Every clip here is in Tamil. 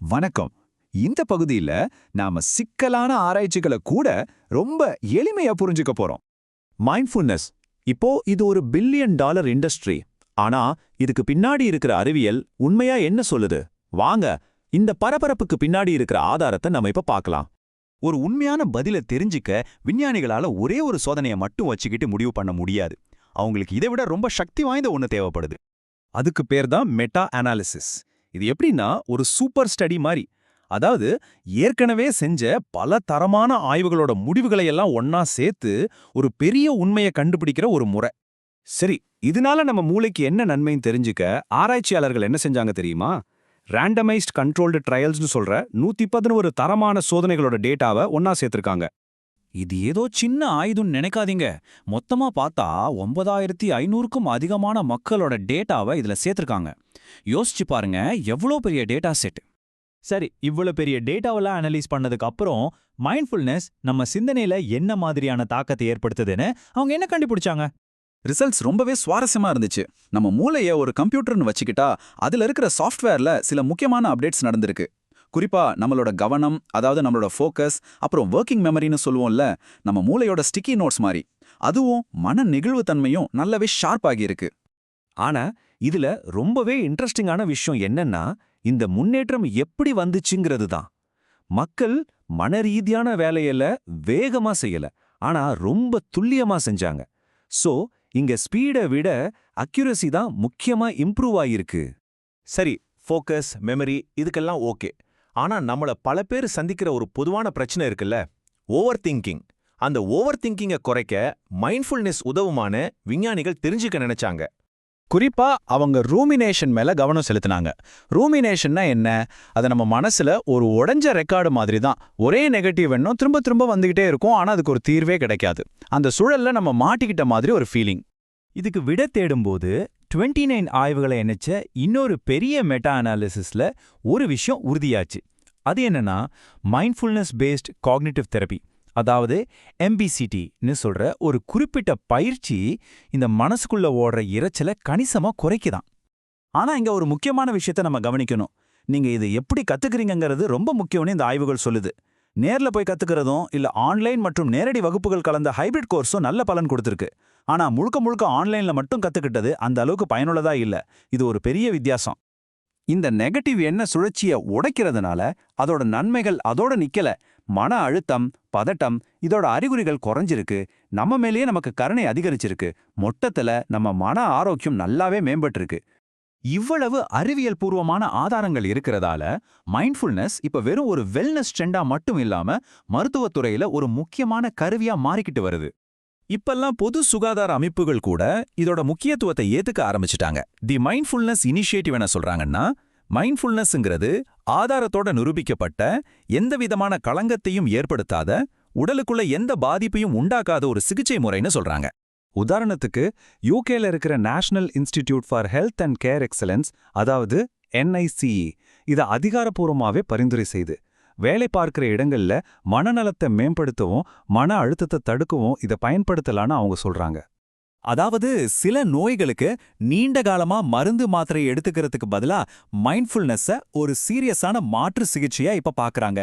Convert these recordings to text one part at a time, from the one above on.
வணக்கம். இந்த பகுதியில நாம சிக்கலான ஆராய்ச்சிகளை கூட ரொம்ப எளிமையா புரிஞ்சுக்க போறோம். மைண்ட்ஃபுல்னஸ் இப்போ இது ஒரு பில்லியன் டாலர் இண்டஸ்ட்ரி. ஆனா இதுக்கு பின்னாடி இருக்கிற அறிவியல் உண்மையா என்ன சொல்லுது? வாங்க இந்த பரபரப்புக்கு பின்னாடி இருக்கிற ஆதாரத்தை நம்ம இப்ப பார்க்கலாம். ஒரு உண்மையான பதிலை தெரிஞ்சுக்க விஞ்ஞானிகளால ஒரே ஒரு சோதனையை மட்டும் வச்சுக்கிட்டு முடிவு பண்ண முடியாது. அவங்களுக்கு இதை விட ரொம்ப சக்தி வாய்ந்த ஒன்று தேவைப்படுது. அதுக்கு பேர் தான் மெட்டா அனாலிசிஸ். இது எப்படின்னா ஒரு சூப்பர் ஸ்டடி மாதிரி. அதாவது ஏற்கனவே செஞ்ச பல தரமான ஆய்வுகளோட முடிவுகளை எல்லாம் ஒன்னா சேர்த்து ஒரு பெரிய உண்மையை கண்டுபிடிக்கிற ஒரு முறை. சரி, இதனால நம்ம மூளைக்கு என்ன நன்மைன்னு தெரிஞ்சுக்க ஆராய்ச்சியாளர்கள் என்ன செஞ்சாங்க தெரியுமா? ரேண்டமைஸ்ட் கண்ட்ரோல்டு ட்ரையல்ஸ்னு சொல்ற 111 தரமான சோதனைகளோட டேட்டாவை ஒன்னா சேர்த்திருக்காங்க. இது ஏதோ சின்ன ஆயுதம்னு நினைக்காதீங்க. மொத்தமா பார்த்தா 9500க்கும் அதிகமான மக்களோட டேட்டாவை இதுல சேர்த்திருக்காங்க. யோசிச்சு பாருங்க, எவ்வளோ பெரிய டேட்டா செட். சரி, இவ்வளவு பெரிய டேட்டாவெல்லாம் அனலைஸ் பண்ணதுக்கு அப்புறம் மைண்ட்ஃபுல்னஸ் நம்ம சிந்தனையில என்ன மாதிரியான தாக்கத்தை ஏற்படுத்துதுன்னு அவங்க என்ன கண்டுபிடிச்சாங்க? ரிசல்ட்ஸ் ரொம்பவே சுவாரஸ்யமா இருந்துச்சு. நம்ம மூளைய ஒரு கம்ப்யூட்டர்னு வச்சுக்கிட்டா அதுல இருக்கிற சாஃப்ட்வேர்ல சில முக்கியமான அப்டேட்ஸ் நடந்திருக்கு. குறிப்பா நம்மளோட கவனம், அதாவது நம்மளோட ஃபோக்கஸ், அப்புறம் ஒர்க்கிங் மெமரின்னு சொல்லுவோம்ல, நம்ம மூளையோட ஸ்டிக்கி நோட்ஸ் மாதிரி. அதுவும் மன நெகிழ்வு தன்மையும் நல்லாவே ஷார்ப் ஆகியிருக்கு. ஆனா இதுல ரொம்பவே இன்ட்ரெஸ்டிங்கான விஷயம் என்னன்னா, இந்த முன்னேற்றம் எப்படி வந்துச்சுங்கிறது தான். மக்கள் மனரீதியான வேலையில வேகமா செய்யல, ஆனா ரொம்ப துல்லியமா செஞ்சாங்க. சோ இங்க ஸ்பீடை விட அக்யூரசி தான் முக்கியமா இம்ப்ரூவ் ஆகியிருக்கு. சரி, ஃபோக்கஸ், மெமரி இதுக்கெல்லாம் ஓகே. ஆனா நம்மள பல பேர் சந்திக்கிற ஒரு பொதுவான பிரச்சனை இருக்குல்ல, ஓவர் திங்கிங். அந்த ஓவர் திங்கிங்கை குறைக்க மைண்ட்ஃபுல்னஸ் உதவுமான்னு விஞ்ஞானிகள் தெரிஞ்சுக்க நினைச்சாங்க. குறிப்பா அவங்க ரூமினேஷன் மேல கவனம் செலுத்தினாங்க. ரூமினேஷன்னா என்ன? அது நம்ம மனசுல ஒரு உடைஞ்ச ரெக்கார்டு மாதிரி தான். ஒரே நெகட்டிவ் எண்ணம் திரும்ப திரும்ப வந்துகிட்டே இருக்கும், ஆனா அதுக்கு ஒரு தீர்வே கிடைக்காது. அந்த சூழல்ல நம்ம மாட்டிக்கிட்ட மாதிரி ஒரு ஃபீலிங். இதுக்கு விட தேடும்போது 29 ஆய்வுகளை இணைச்ச இன்னொரு பெரிய மெட்டா அனாலிசிஸ்ல ஒரு விஷயம் உறுதியாச்சு. அது என்னன்னா, மைண்ட்ஃபுல்னஸ் பேஸ்ட் காக்னிட்டிவ் தெரப்பி, அதாவது MBCTன்னு சொல்ற ஒரு குறிப்பிட்ட பயிற்சி இந்த மனசுக்குள்ள ஓடுற இரைச்சலை கணிசமா குறைக்குதான். ஆனா இங்க ஒரு முக்கியமான விஷயத்த நம்ம கவனிக்கணும். நீங்க இதை எப்படி கத்துக்கிறீங்கிறது ரொம்ப முக்கியம்னு இந்த ஆய்வுகள் சொல்லுது. நேர்ல போய் கத்துக்கிறதும் இல்ல ஆன்லைன் மற்றும் நேரடி வகுப்புகள் கலந்த ஹைபிரிட் கோர்ஸும் நல்ல பலன் கொடுத்திருக்கு. ஆனா முழுக்க முழுக்க ஆன்லைன்ல மட்டும் கத்துக்கிட்டது அந்த அளவுக்கு பயனுள்ளதா இல்ல. இது ஒரு பெரிய வித்தியாசம். இந்த நெகட்டிவ் எண்ண சுழற்சியை உடைக்கிறதுனால அதோட நன்மைகள் அதோட நிக்கல. மன அழுத்தம், பதட்டம் இதோட அறிகுறிகள் குறைஞ்சிருக்கு. நம்ம மேலேயே நமக்கு கருணை அதிகரிச்சிருக்கு. மொத்தத்துல நம்ம மன ஆரோக்கியம் நல்லாவே மேம்பட்டிருக்கு. இவ்வளவு அறிவியல் பூர்வமான ஆதாரங்கள் இருக்கிறதால மைண்ட்ஃபுல்னஸ் இப்ப வெறும் ஒரு வெல்னஸ் ட்ரெண்டா மட்டும் இல்லாம மருத்துவத்துறையில ஒரு முக்கியமான கருவியா மாறிக்கிட்டு வருது. இப்பெல்லாம் பொது சுகாதார அமைப்புகள் கூட இதோட முக்கியத்துவத்தை ஏத்துக்க ஆரம்பிச்சிட்டாங்க. தி மைண்ட்ஃபுல்னஸ் இனிஷியேட்டிவ் என்ன சொல்றாங்கன்னா, மைண்ட்ஃபுல்னஸ்ங்கிறது ஆதாரத்தோட நிரூபிக்கப்பட்ட, எந்த விதமான களங்கத்தையும் ஏற்படுத்தாத, உடலுக்குள்ள எந்த பாதிப்பையும் உண்டாக்காத ஒரு சிகிச்சை முறைன்னு சொல்றாங்க. உதாரணத்துக்கு யூகேல இருக்கிற national institute for health and care excellence, அதாவது NICE, இதை அதிகாரப்பூர்வமாவே பரிந்துரை செய்து வேலை பார்க்கிற இடங்கள்ல மனநலத்தை மேம்படுத்தவும் மன அழுத்தத்தை தடுக்கவும் இதை பயன்படுத்தலான்னு அவங்க சொல்றாங்க. அதாவது சில நோய்களுக்கு நீண்ட காலமா மருந்து மாத்திரை எடுத்துக்கிறதுக்கு பதிலா மைண்ட்ஃபுல்னஸை ஒரு சீரியஸான மாற்று சிகிச்சையா இப்ப பாக்குறாங்க.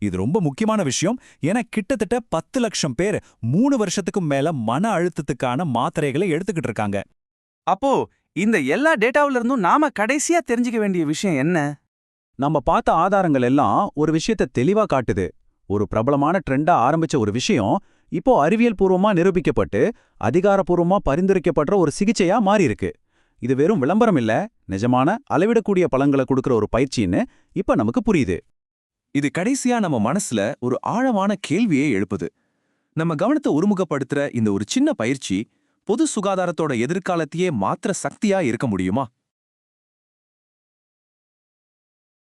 இது ரொம்ப முக்கியமான விஷயம். ஏன்னா கிட்டத்தட்ட 10 லட்சம் பேர் 3 வருஷத்துக்கும் மேல மன அழுத்தத்துக்கான மாத்திரைகளை எடுத்துக்கிட்டு இருக்காங்க. அப்போ இந்த எல்லா டேட்டாவில இருந்தும் நாம கடைசியா தெரிஞ்சுக்க வேண்டிய விஷயம் என்ன? நம்ம பார்த்த ஆதாரங்கள் எல்லாம் ஒரு விஷயத்தை தெளிவா காட்டுது. ஒரு பிரபலமான ட்ரெண்டா ஆரம்பிச்ச ஒரு விஷயம் இப்போ அறிவியல் பூர்வமா நிரூபிக்கப்பட்டு அதிகாரப்பூர்வமா பரிந்துரைக்கப்படுற ஒரு சிகிச்சையா மாறியிருக்கு. இது வெறும் விளம்பரம் இல்ல, நிஜமான அளவிடக்கூடிய பலன்களை கொடுக்கிற ஒரு பயிற்சின்னு இப்ப நமக்கு புரியுது. இது கடைசியா நம்ம மனசுல ஒரு ஆழமான கேள்வியை எழுப்புது. நம்ம கவனத்தை ஒருமுகப்படுத்துற இந்த ஒரு சின்ன பயிற்சி பொது சுகாதாரத்தோட எதிர்காலத்தையே மாத்திர சக்தியா இருக்க முடியுமா?